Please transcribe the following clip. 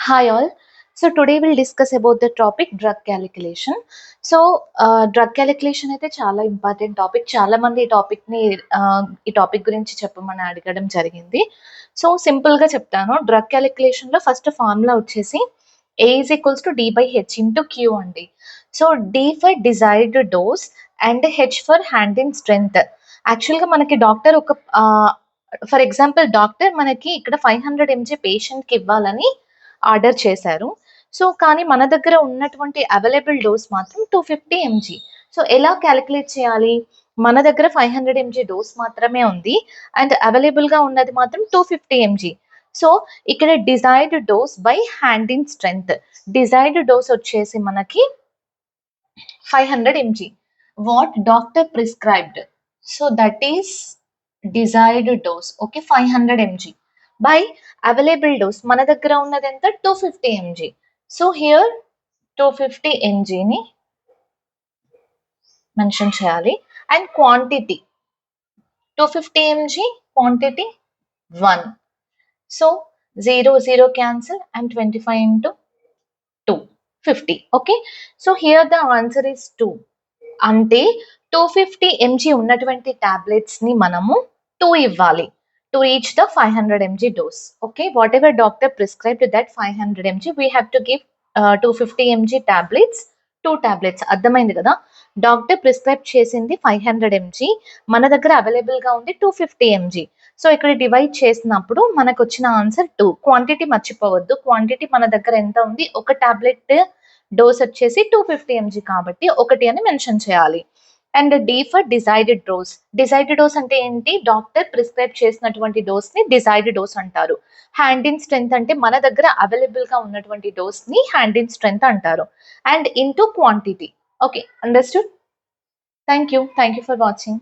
Hi all. So today we'll discuss about the topic drug calculation. Drug calculation అయితే చాలా important topic. చాలా మంది ఈ టాపిక్ గురించి చెప్పమని అడగడం జరిగింది. సో సింపుల్గా చెప్తాను. డ్రగ్ క్యాలిక్యులేషన్లో ఫస్ట్ ఫార్ములా వచ్చేసి A is equals to D by H into Q అండి. So D for desired dose and H for hand in strength. యాక్చువల్గా మనకి డాక్టర్ ఫర్ ఎగ్జాంపుల్ డాక్టర్ మనకి ఇక్కడ 500 mg పేషెంట్కి ఇవ్వాలని ఆర్డర్ చేశారు. సో, కానీ మన దగ్గర ఉన్నటువంటి అవైలబుల్ డోస్ మాత్రం 250 ఎంజీ. సో, ఎలా క్యాలిక్యులేట్ చేయాలి? మన దగ్గర 500 ఎంజీ డోస్ మాత్రమే ఉంది. అండ్ అవైలబుల్‌గా ఉన్నది మాత్రం 250 ఎంజీ. సో, ఇక్కడ desired dose by hand in strength. Desired dose వచ్చేసి మనకి 500 MG. What doctor prescribed. So, that is desired dose. Okay. 500 MG. By available dose మన దగ్గర ఉన్నది ఎంత 250 ఎంజీ. సో హియర్ 250 ఎంజీని మెన్షన్ చేయాలి. And quantity 250 MG, quantity 1. So 0 cancel and 25 into 2 50. Okay. So here the answer is 2. అంటే 250 MG ఉన్నటువంటి టాబ్లెట్స్ని మనము 2 ఇవ్వాలి to reach the 500 mg dose. Okay, whatever doctor prescribed that 500 mg, we have to give 250 mg tablets, 2 tablets. అర్థమైంది కదా. Doctor prescribe చేసింది 500 mg, మన దగ్గర అవైలబుల్గా ఉంది 250 mg. సో ఇక్కడ డివైడ్ చేసినప్పుడు మనకు వచ్చిన ఆన్సర్ 2. క్వాంటిటీ మర్చిపోవద్దు. క్వాంటిటీ మన దగ్గర ఎంత ఉంది, ఒక టాబ్లెట్ డోస్ వచ్చేసి 250 mg కాబట్టి 1 అని మెన్షన్ చేయాలి. And D for desired dose. Desired dose అంటే ఏంటి? డాక్టర్ ప్రిస్క్రైబ్ చేసినటువంటి డోస్ని డిజైర్డ్ డోస్ అంటారు. హ్యాండ్ ఇన్ స్ట్రెంగ్త్ అంటే మన దగ్గర అవైలబుల్గా ఉన్నటువంటి డోస్ని హ్యాండ్ ఇన్ స్ట్రెంగ్త్ అంటారు. And into quantity. Okay, understood. Thank you for watching.